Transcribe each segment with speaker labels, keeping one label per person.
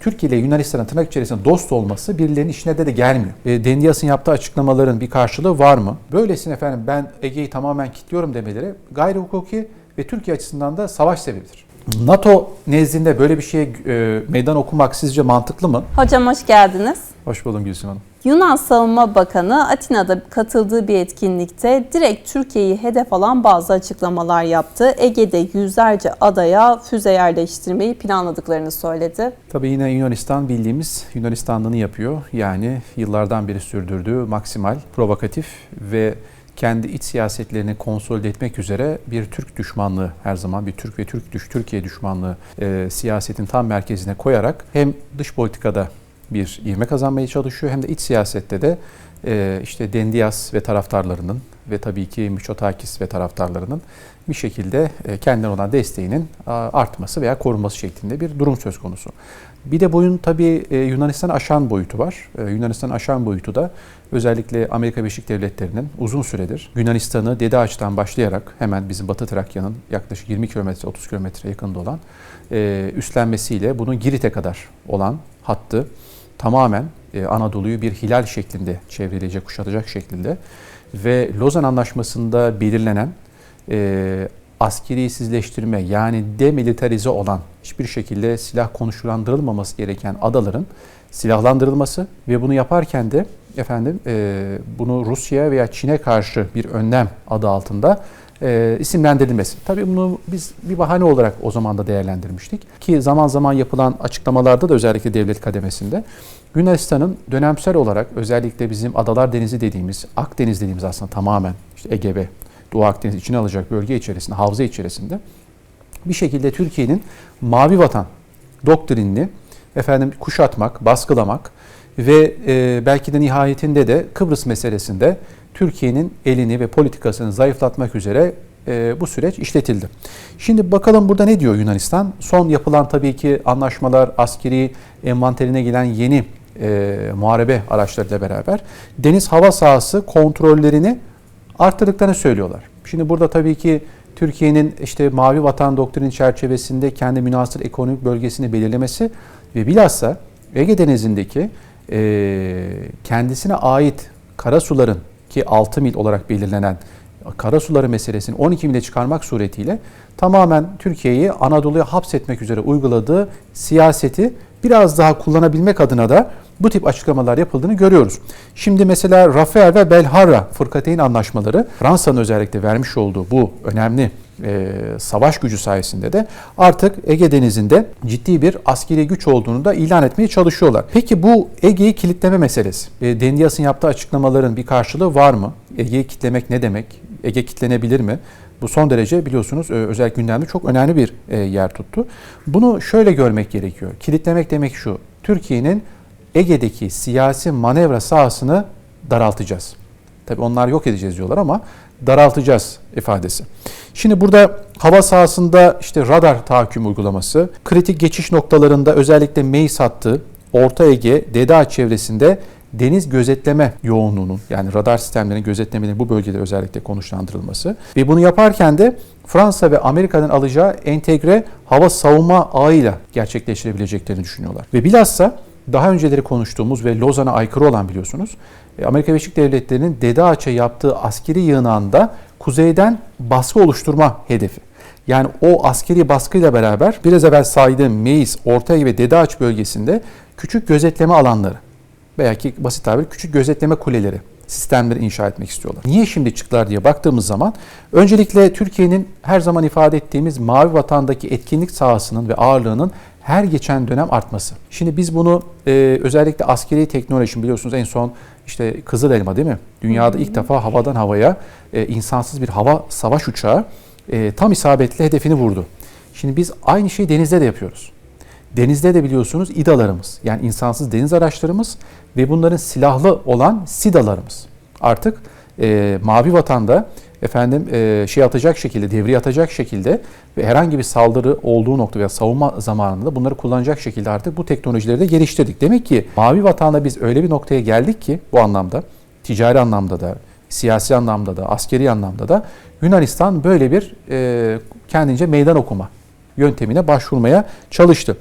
Speaker 1: Türkiye ile Yunanistan'ın tırnak içerisinde dost olması birilerinin işine de gelmiyor. Dendias'ın yaptığı açıklamaların bir karşılığı var mı? Böylesine efendim ben Ege'yi tamamen kilitliyorum demeleri gayri hukuki ve Türkiye açısından da savaş sebebidir. NATO nezdinde böyle bir şeye meydan okumak sizce mantıklı mı?
Speaker 2: Hocam hoş geldiniz.
Speaker 1: Hoş buldum Gülsüm Hanım.
Speaker 2: Yunan Savunma Bakanı Atina'da katıldığı bir etkinlikte direkt Türkiye'yi hedef alan bazı açıklamalar yaptı. Ege'de yüzlerce adaya füze yerleştirmeyi planladıklarını söyledi.
Speaker 1: Tabii yine Yunanistan bildiğimiz Yunanistanlığını yapıyor. Yani yıllardan beri sürdürdüğü maksimal, provokatif ve kendi iç siyasetlerini konsolide etmek üzere bir Türk düşmanlığı, her zaman bir Türk ve Türkiye düşmanlığı siyasetin tam merkezine koyarak hem dış politikada bir ivme kazanmaya çalışıyor hem de iç siyasette de işte Dendias ve taraftarlarının ve tabii ki Mitsotakis ve taraftarlarının bir şekilde kendilerine olan desteğinin artması veya korunması şeklinde bir durum söz konusu. Bir de bunun tabii Yunanistan'ı aşan boyutu var. Yunanistan'ı aşan boyutu da özellikle Amerika Birleşik Devletleri'nin uzun süredir Yunanistan'ı Dede Ağaç'tan başlayarak hemen bizim Batı Trakya'nın yaklaşık 20 kilometre 30 kilometre yakında olan üstlenmesiyle bunun Girit'e kadar olan hattı tamamen Anadolu'yu bir hilal şeklinde çevreleyecek, kuşatacak şekilde ve Lozan Anlaşması'nda belirlenen askerisizleştirme yani demilitarize olan hiçbir şekilde silah konuşlandırılmaması gereken adaların silahlandırılması ve bunu yaparken de bunu Rusya veya Çin'e karşı bir önlem adı altında isimlendirilmesi. Tabii bunu biz bir bahane olarak o zaman da değerlendirmiştik. Ki zaman zaman yapılan açıklamalarda da özellikle devlet kademesinde Yunanistan'ın dönemsel olarak özellikle bizim Adalar Denizi dediğimiz, Akdeniz dediğimiz aslında tamamen işte Ege ve Doğu Akdeniz içine alacak bölge içerisinde, havza içerisinde bir şekilde Türkiye'nin mavi vatan doktrinini kuşatmak, baskılamak ve belki de nihayetinde de Kıbrıs meselesinde Türkiye'nin elini ve politikasını zayıflatmak üzere bu süreç işletildi. Şimdi bakalım burada ne diyor Yunanistan? Son yapılan tabii ki anlaşmalar, askeri envanterine gelen yeni muharebe araçlarıyla beraber deniz hava sahası kontrollerini arttırdıklarını söylüyorlar. Şimdi burada tabii ki Türkiye'nin işte mavi vatan doktrini çerçevesinde kendi münhasır ekonomik bölgesini belirlemesi ve bilhassa Ege Denizi'ndeki kendisine ait karasuların ki 6 mil olarak belirlenen karasuları meselesini 12 mile çıkarmak suretiyle tamamen Türkiye'yi Anadolu'ya hapsetmek üzere uyguladığı siyaseti biraz daha kullanabilmek adına da bu tip açıklamalar yapıldığını görüyoruz. Şimdi mesela Rafael ve Belharra Fırkateyn anlaşmaları Fransa'nın özellikle vermiş olduğu bu önemli savaş gücü sayesinde de artık Ege Denizi'nde ciddi bir askeri güç olduğunu da ilan etmeye çalışıyorlar. Peki bu Ege'yi kilitleme meselesi, Dendias'ın yaptığı açıklamaların bir karşılığı var mı? Ege'yi kilitlemek ne demek? Ege kilitlenebilir mi? Bu son derece biliyorsunuz özellikle gündemde çok önemli bir yer tuttu. Bunu şöyle görmek gerekiyor. Kilitlemek demek şu, Türkiye'nin Ege'deki siyasi manevra sahasını daraltacağız. Tabii onlar yok edeceğiz diyorlar ama daraltacağız ifadesi. Şimdi burada hava sahasında işte radar tahakküm uygulaması, kritik geçiş noktalarında özellikle MEIS hattı, Orta Ege, Dede Ağaç çevresinde deniz gözetleme yoğunluğunun yani radar sistemlerinin gözetlemenin bu bölgede özellikle konuşlandırılması ve bunu yaparken de Fransa ve Amerika'dan alacağı entegre hava savunma ağıyla gerçekleştirebileceklerini düşünüyorlar. Ve bilhassa daha önceleri konuştuğumuz ve Lozan'a aykırı olan biliyorsunuz Amerika Birleşik Devletleri'nin Dede Ağaç'a yaptığı askeri yığınağında kuzeyden baskı oluşturma hedefi. Yani o askeri baskıyla beraber biraz evvel saydığım MEIS, Orta Ege ve Dede Ağaç bölgesinde küçük gözetleme alanları veya ki basit tabir küçük gözetleme kuleleri, sistemleri inşa etmek istiyorlar. Niye şimdi çıktılar diye baktığımız zaman öncelikle Türkiye'nin her zaman ifade ettiğimiz mavi vatandaki etkinlik sahasının ve ağırlığının her geçen dönem artması. Şimdi biz bunu özellikle askeri teknoloji biliyorsunuz en son işte Kızıl Elma değil mi? Dünyada ilk defa havadan havaya insansız bir hava savaş uçağı tam isabetli hedefini vurdu. Şimdi biz aynı şeyi denizde de yapıyoruz. Denizde de biliyorsunuz İDA'larımız yani insansız deniz araçlarımız ve bunların silahlı olan SİDA'larımız. Artık mavi vatanda atacak şekilde, devriye atacak şekilde ve herhangi bir saldırı olduğu nokta veya savunma zamanında bunları kullanacak şekilde artık bu teknolojileri de geliştirdik. Demek ki mavi vatanda biz öyle bir noktaya geldik ki bu anlamda, ticari anlamda da, siyasi anlamda da, askeri anlamda da Yunanistan böyle bir kendince meydan okuma yöntemine başvurmaya çalıştı.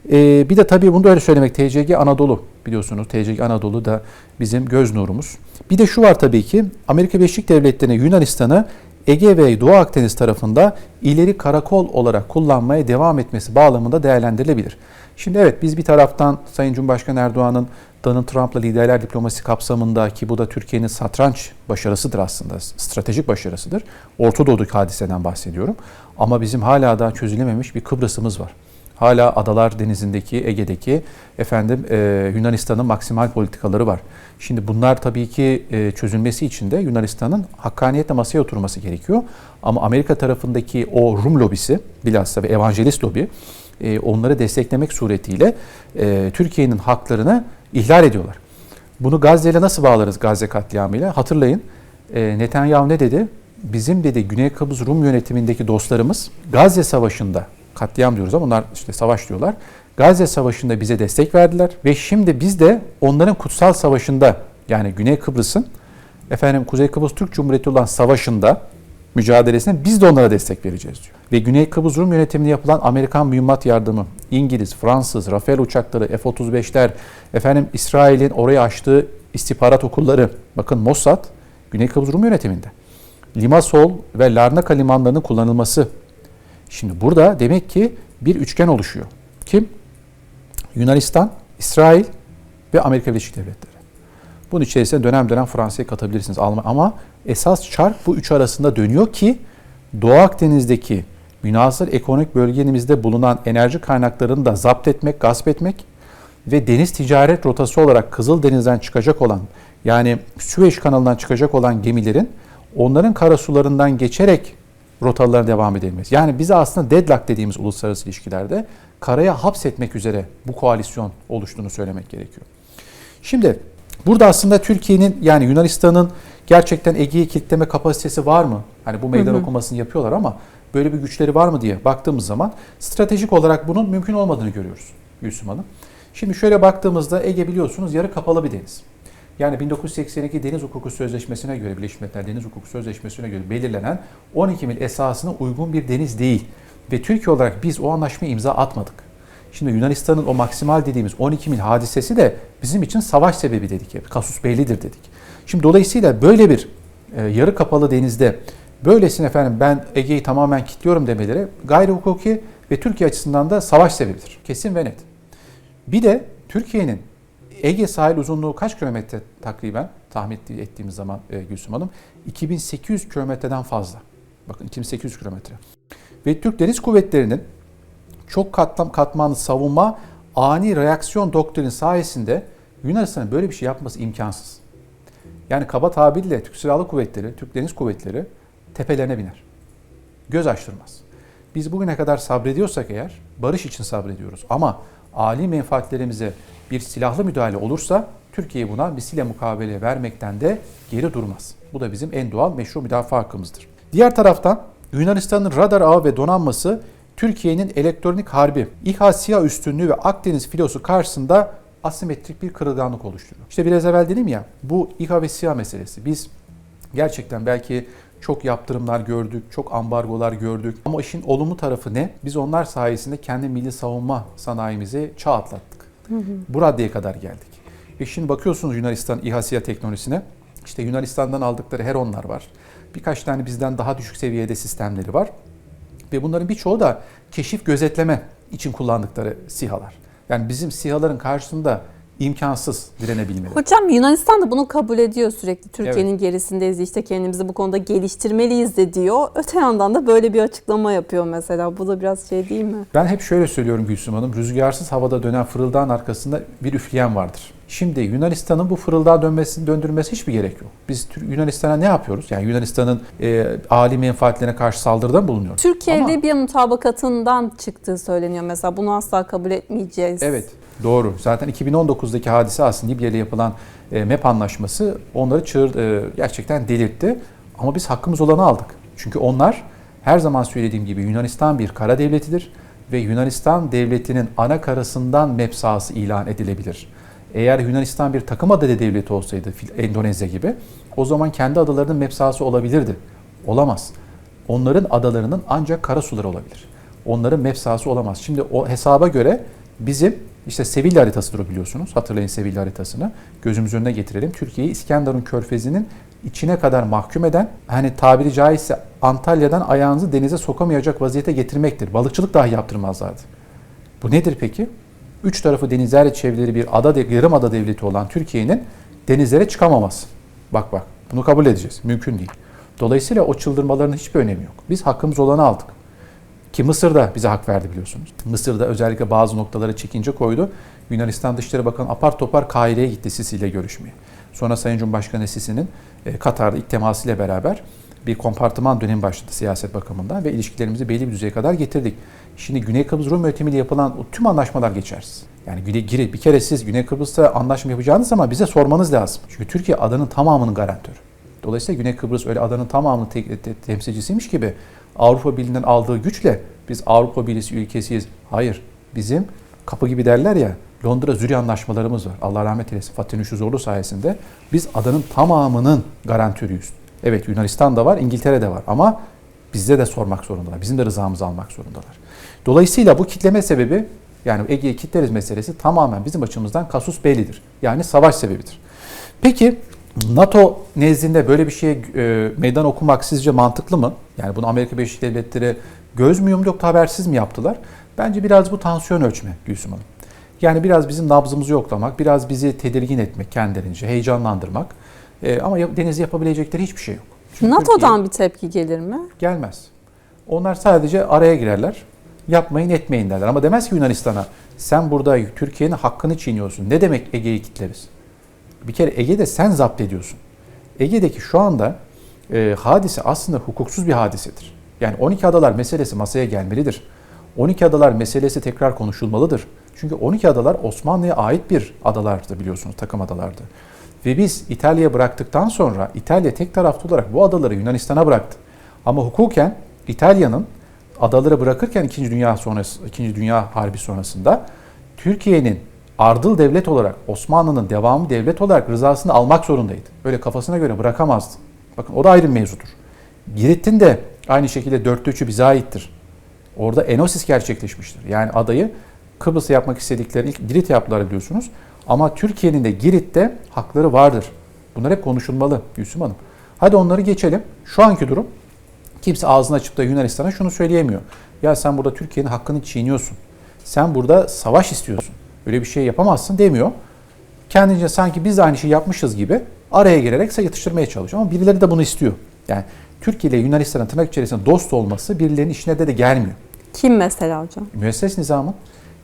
Speaker 1: Bir de tabii bunu da öyle söylemek, TCG Anadolu biliyorsunuz. TCG Anadolu da bizim göz nurumuz. Bir de şu var tabii ki, Amerika Birleşik Devletleri'ne Yunanistan'ı Ege ve Doğu Akdeniz tarafında ileri karakol olarak kullanmaya devam etmesi bağlamında değerlendirilebilir. Şimdi evet, biz bir taraftan Sayın Cumhurbaşkanı Erdoğan'ın Donald Trump'la liderler diplomasi kapsamında, ki bu da Türkiye'nin satranç başarısıdır aslında, stratejik başarısıdır. Orta Doğu'daki hadiseden bahsediyorum. Ama bizim hala daha çözülememiş bir Kıbrıs'ımız var. Hala Adalar Denizi'ndeki, Ege'deki Yunanistan'ın maksimal politikaları var. Şimdi bunlar tabii ki çözülmesi için de Yunanistan'ın hakkaniyetle masaya oturması gerekiyor. Ama Amerika tarafındaki o Rum lobisi, bilhassa ve evangelist lobi, onları desteklemek suretiyle Türkiye'nin haklarını ihlal ediyorlar. Bunu Gazze ile nasıl bağlarız, Gazze katliamıyla? Hatırlayın, Netanyahu ne dedi? Bizim dedi Güney Kıbrıs Rum yönetimindeki dostlarımız Gazze Savaşı'nda, katliam diyoruz ama onlar işte savaş diyorlar, Gazze Savaşı'nda bize destek verdiler ve şimdi biz de onların kutsal savaşında, yani Güney Kıbrıs'ın Kuzey Kıbrıs Türk Cumhuriyeti olan savaşında, mücadelesine biz de onlara destek vereceğiz diyor. Ve Güney Kıbrıs Rum yönetiminde yapılan Amerikan mühimmat yardımı, İngiliz, Fransız, Rafael uçakları, F-35'ler, İsrail'in oraya açtığı istihbarat okulları, bakın Mossad, Güney Kıbrıs Rum yönetiminde. Limassol ve Larnaca limanlarının kullanılması. Şimdi burada demek ki bir üçgen oluşuyor. Kim? Yunanistan, İsrail ve Amerika Birleşik Devletleri. Bunun içerisinde dönem dönem Fransa'yı katabilirsiniz. Ama esas çark bu üç arasında dönüyor ki Doğu Akdeniz'deki münhasır ekonomik bölgemizde bulunan enerji kaynaklarını da zapt etmek, gasp etmek ve deniz ticaret rotası olarak Kızıldeniz'den çıkacak olan, yani Süveyş kanalından çıkacak olan gemilerin onların karasularından geçerek rotalarına devam edilmesi. Yani bize aslında deadlock dediğimiz uluslararası ilişkilerde karaya hapsetmek üzere bu koalisyon oluştuğunu söylemek gerekiyor. Şimdi burada aslında Türkiye'nin, yani Yunanistan'ın gerçekten Ege'yi kilitleme kapasitesi var mı? Hani bu meydan okumasını yapıyorlar ama böyle bir güçleri var mı diye baktığımız zaman stratejik olarak bunun mümkün olmadığını görüyoruz Gülsüm Hanım. Şimdi şöyle baktığımızda Ege biliyorsunuz yarı kapalı bir deniz. Yani 1982 Deniz Hukuku Sözleşmesi'ne göre, Birleşmiş Milletler Deniz Hukuku Sözleşmesi'ne göre belirlenen 12 mil esasına uygun bir deniz değil. Ve Türkiye olarak biz o anlaşmaya imza atmadık. Şimdi Yunanistan'ın o maksimal dediğimiz 12 mil hadisesi de bizim için savaş sebebi dedik hep. Kasus bellidir dedik. Şimdi dolayısıyla böyle bir yarı kapalı denizde böylesine ben Ege'yi tamamen kilitliyorum demeleri gayri hukuki ve Türkiye açısından da savaş sebebidir. Kesin ve net. Bir de Türkiye'nin Ege sahil uzunluğu kaç kilometre takriben tahmin ettiğimiz zaman Gülsüm Hanım? 2800 kilometreden fazla. Bakın 2800 kilometre. Ve Türk Deniz Kuvvetleri'nin çok katmanlı savunma, ani reaksiyon doktrini sayesinde Yunanistan'ın böyle bir şey yapması imkansız. Yani kaba tabirle Türk Silahlı Kuvvetleri, Türk Deniz Kuvvetleri tepelerine biner. Göz açtırmaz. Biz bugüne kadar sabrediyorsak eğer, barış için sabrediyoruz. Ama âli menfaatlerimize bir silahlı müdahale olursa Türkiye buna misile mukabele vermekten de geri durmaz. Bu da bizim en doğal meşru müdafaa hakkımızdır. Diğer taraftan Yunanistan'ın radar ağı ve donanması Türkiye'nin elektronik harbi, İHA-SİHA üstünlüğü ve Akdeniz filosu karşısında asimetrik bir kırılganlık oluşturuyor. İşte biraz evvel dedim ya, bu İHA ve SİHA meselesi. Biz gerçekten belki çok yaptırımlar gördük, çok ambargolar gördük. Ama işin olumlu tarafı ne? Biz onlar sayesinde kendi milli savunma sanayimizi çağ atlattık. Bu raddeye kadar geldik. Ve şimdi bakıyorsunuz Yunanistan İHA-SİHA teknolojisine. İşte Yunanistan'dan aldıkları Heronlar var. Birkaç tane bizden daha düşük seviyede sistemleri var. Ve bunların birçoğu da keşif gözetleme için kullandıkları SİHA'lar. Yani bizim SİHA'ların karşısında imkansız direnebilmeleri.
Speaker 2: Hocam Yunanistan da bunu kabul ediyor sürekli. Türkiye'nin gerisindeyiz, işte kendimizi bu konuda geliştirmeliyiz de diyor. Öte yandan da böyle bir açıklama yapıyor mesela. Bu da biraz şey değil mi?
Speaker 1: Ben hep şöyle söylüyorum Gülsüm Hanım. Rüzgarsız havada dönen fırıldağın arkasında bir üfleyen vardır. Şimdi Yunanistan'ın bu fırıldağı döndürmesi hiçbir gerek yok. Biz Yunanistan'a ne yapıyoruz? Yani Yunanistan'ın âli menfaatlerine karşı saldırıda mı bulunuyoruz?
Speaker 2: Türkiye Libya mutabakatından çıktığı söyleniyor mesela. Bunu asla kabul etmeyeceğiz.
Speaker 1: Evet, doğru. Zaten 2019'daki hadise aslında Libya ile yapılan MEP anlaşması onları gerçekten delirtti. Ama biz hakkımız olanı aldık. Çünkü onlar, her zaman söylediğim gibi, Yunanistan bir kara devletidir ve Yunanistan devletinin ana karasından MEP sahası ilan edilebilir. Eğer Yunanistan bir takım adalı devleti olsaydı, Endonezya gibi, o zaman kendi adalarının MEP sahası olabilirdi. Olamaz. Onların adalarının ancak karasuları olabilir. Onların MEP sahası olamaz. Şimdi o hesaba göre Bizim işte Sevilla haritasıdır o, biliyorsunuz. Hatırlayın Sevilla haritasını. Gözümüz önüne getirelim. Türkiye'yi İskenderun Körfezi'nin içine kadar mahkum eden, hani tabiri caizse Antalya'dan ayağınızı denize sokamayacak vaziyete getirmektir. Balıkçılık dahi yaptırmazlardı. Bu nedir peki? Üç tarafı denizlerle çevrili bir yarımada devleti olan Türkiye'nin denizlere çıkamaması. Bak bunu kabul edeceğiz. Mümkün değil. Dolayısıyla o çıldırmaların hiçbir önemi yok. Biz hakkımız olanı aldık. Ki Mısır da bize hak verdi, biliyorsunuz. Mısır da özellikle bazı noktalara çekince koydu. Yunanistan Dışişleri Bakanı apar topar Kahire'ye gitti Sisi ile görüşmeye. Sonra Sayın Cumhurbaşkanı Sisi'nin Katar'da ilk temasıyla beraber bir kompartıman dönemi başladı siyaset bakımından ve ilişkilerimizi belli bir düzeye kadar getirdik. Şimdi Güney Kıbrıs Rum yönetimiyle yapılan tüm anlaşmalar geçersiz. Yani bir kere siz Güney Kıbrıs'ta anlaşma yapacağınız zaman bize sormanız lazım. Çünkü Türkiye adanın tamamının garantörü. Dolayısıyla Güney Kıbrıs öyle adanın tamamının temsilcisiymiş gibi Avrupa Birliği'nden aldığı güçle biz Avrupa Birliği ülkesiyiz. Hayır. Bizim kapı gibi derler ya, Londra-Zürih anlaşmalarımız var. Allah rahmet eylesin, Fatih Nuşu Zorlu sayesinde biz adanın tamamının garantörüyüz. Evet, Yunanistan da var, İngiltere de var ama bizde de sormak zorundalar. Bizim de rızamızı almak zorundalar. Dolayısıyla bu kitleme sebebi, yani Ege'yi kitleriz meselesi tamamen bizim açımızdan kasus bellidir. Yani savaş sebebidir. Peki NATO nezdinde böyle bir şeye meydan okumak sizce mantıklı mı? Yani bunu Amerika Birleşik Devletleri göz mü yumdu yoksa habersiz mi yaptılar? Bence biraz bu tansiyon ölçme Gülsüm Hanım. Yani biraz bizim nabzımızı yoklamak, biraz bizi tedirgin etmek kendilerince, heyecanlandırmak. Ama Deniz'de yapabilecekleri hiçbir şey yok. Çünkü
Speaker 2: NATO'dan bir tepki gelir mi?
Speaker 1: Gelmez. Onlar sadece araya girerler. Yapmayın etmeyin derler. Ama demez ki Yunanistan'a, sen burada Türkiye'nin hakkını çiğniyorsun. Ne demek Ege'yi kitleriz? Bir kere Ege'de sen zapt ediyorsun. Ege'deki şu anda hadise aslında hukuksuz bir hadisedir. Yani 12 adalar meselesi masaya gelmelidir. 12 adalar meselesi tekrar konuşulmalıdır. Çünkü 12 adalar Osmanlı'ya ait bir adalardı, biliyorsunuz, takım adalardı. Ve biz İtalya'ya bıraktıktan sonra İtalya tek taraflı olarak bu adaları Yunanistan'a bıraktı. Ama hukuken İtalya'nın adaları bırakırken 2. Dünya Harbi sonrasında Türkiye'nin ardıl devlet olarak, Osmanlı'nın devamı devlet olarak rızasını almak zorundaydı. Öyle kafasına göre bırakamazdı. Bakın o da ayrı bir mevzudur. Girit'in de aynı şekilde 3'ü bize aittir. Orada enosis gerçekleşmiştir. Yani adayı Kıbrıs'a yapmak istedikleri ilk Girit yaptılar, biliyorsunuz. Ama Türkiye'nin de Girit'te hakları vardır. Bunlar hep konuşulmalı Gülsüm Hanım. Hadi onları geçelim. Şu anki durum, kimse ağzını açıp da Yunanistan'a şunu söyleyemiyor. Ya sen burada Türkiye'nin hakkını çiğniyorsun. Sen burada savaş istiyorsun. Öyle bir şey yapamazsın demiyor. Kendince sanki biz de aynı şeyi yapmışız gibi araya girerek yatıştırmaya çalışıyor. Ama birileri de bunu istiyor. Yani Türkiye ile Yunanistan'ın tırnak içerisinde dost olması birilerinin işine de gelmiyor.
Speaker 2: Kim mesela hocam?
Speaker 1: Müesses nizamın.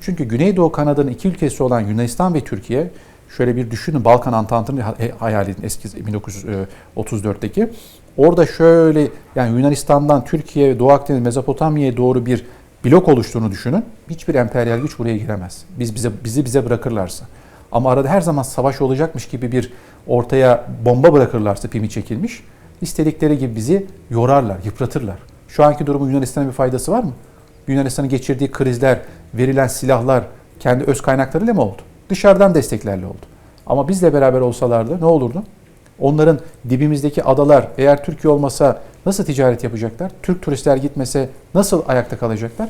Speaker 1: Çünkü Güneydoğu kanadının iki ülkesi olan Yunanistan ve Türkiye, şöyle bir düşünün, Balkan Antantı'nı hayal edin, eski 1934'teki. Orada şöyle, yani Yunanistan'dan Türkiye, Doğu Akdeniz, Mezopotamya'ya doğru bir blok oluştuğunu düşünün. Hiçbir emperyal güç buraya giremez. Bizi bırakırlarsa. Ama arada her zaman savaş olacakmış gibi bir ortaya bomba bırakırlarsa, pimi çekilmiş, istedikleri gibi bizi yorarlar, yıpratırlar. Şu anki durumun Yunanistan'a bir faydası var mı? Yunanistan'ın geçirdiği krizler, verilen silahlar kendi öz kaynaklarıyla mı oldu? Dışarıdan desteklerle oldu. Ama bizle beraber olsalardı ne olurdu? Onların dibimizdeki adalar eğer Türkiye olmasa nasıl ticaret yapacaklar? Türk turistler gitmese nasıl ayakta kalacaklar?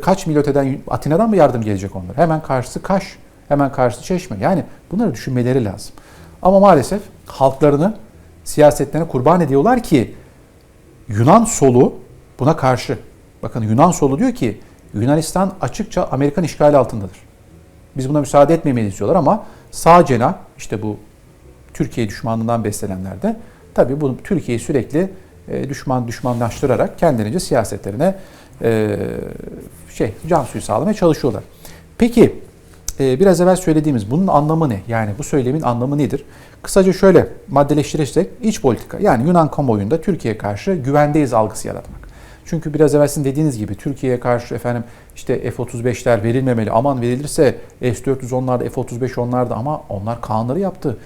Speaker 1: Kaç mil öteden Atina'dan mı yardım gelecek onlar? Hemen karşısı Kaş, hemen karşısı Çeşme. Yani bunları düşünmeleri lazım. Ama maalesef halklarını, siyasetlerine kurban ediyorlar ki Yunan solu buna karşı. Bakın Yunan solu diyor ki Yunanistan açıkça Amerikan işgali altındadır. Biz buna müsaade etmemeliyiz diyorlar ama sağ cenah, işte bu Türkiye düşmanlığından beslenenler de tabii bu Türkiye'yi sürekli düşmanlaştırarak kendilerince siyasetlerine can suyu sağlamaya çalışıyorlar. Peki biraz evvel söylediğimiz bunun anlamı ne? Yani bu söylemin anlamı nedir? Kısaca şöyle maddeleştirirsek iç politika, yani Yunan kamuoyunda Türkiye'ye karşı güvendeyiz algısı yaratmak. Çünkü biraz evvel sizin dediğiniz gibi Türkiye'ye karşı işte F-35'ler verilmemeli. Aman verilirse S-410'larda, F-35 ama onlar Kaanları yaptı.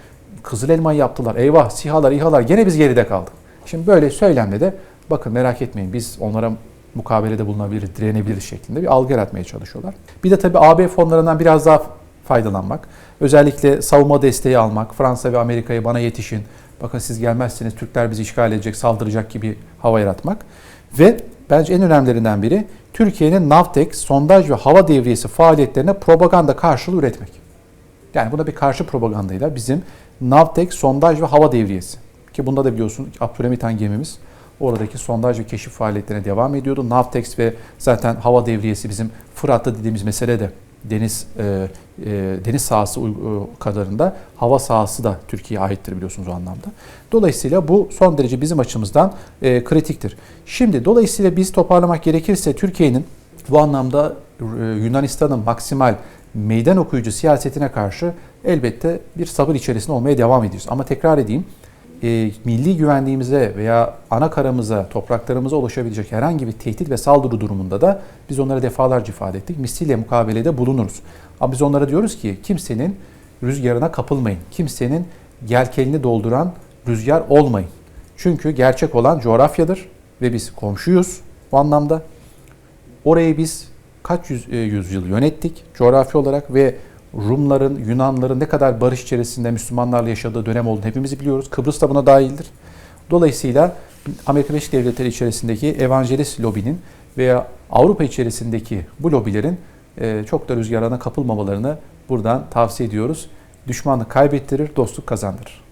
Speaker 1: Kızıl Elma'yı yaptılar. Eyvah SİHA'lar, İHA'lar gene biz geride kaldık. Şimdi böyle söylemle de bakın merak etmeyin biz onlara mukabelede bulunabiliriz, direnebiliriz şeklinde bir algı yaratmaya çalışıyorlar. Bir de tabii AB fonlarından biraz daha faydalanmak. Özellikle savunma desteği almak. Fransa ve Amerika'ya bana yetişin. Bakın siz gelmezseniz Türkler bizi işgal edecek, saldıracak gibi hava yaratmak. Ve bence en önemlilerinden biri Türkiye'nin Navtex, sondaj ve hava devriyesi faaliyetlerine propaganda karşılığı üretmek. Yani buna bir karşı propagandayla bizim Navtex, sondaj ve hava devriyesi, ki bunda da biliyorsun Abdülhamit Han gemimiz oradaki sondaj ve keşif faaliyetlerine devam ediyordu. Navtex ve zaten hava devriyesi bizim Fırat'ta dediğimiz mesele de deniz sahası kadarında hava sahası da Türkiye'ye aittir biliyorsunuz o anlamda. Dolayısıyla bu son derece bizim açımızdan kritiktir. Şimdi dolayısıyla biz toparlamak gerekirse Türkiye'nin bu anlamda Yunanistan'ın maksimal meydan okuyucu siyasetine karşı elbette bir sabır içerisinde olmaya devam ediyoruz. Ama tekrar edeyim, milli güvenliğimize veya ana karamıza, topraklarımıza ulaşabilecek herhangi bir tehdit ve saldırı durumunda da biz onlara defalarca ifade ettik. Misliyle mukabelede bulunuruz. Ama biz onlara diyoruz ki kimsenin rüzgarına kapılmayın. Kimsenin yelkenini dolduran rüzgar olmayın. Çünkü gerçek olan coğrafyadır ve biz komşuyuz bu anlamda. Orayı biz kaç yüzyıl yönettik coğrafya olarak ve Rumların, Yunanların ne kadar barış içerisinde Müslümanlarla yaşadığı dönem olduğunu hepimiz biliyoruz. Kıbrıs da buna dahildir. Dolayısıyla Amerika Birleşik Devletleri içerisindeki evangelist lobinin veya Avrupa içerisindeki bu lobilerin çok da rüzgarına kapılmamalarını buradan tavsiye ediyoruz. Düşmanlık kaybettirir, dostluk kazandırır.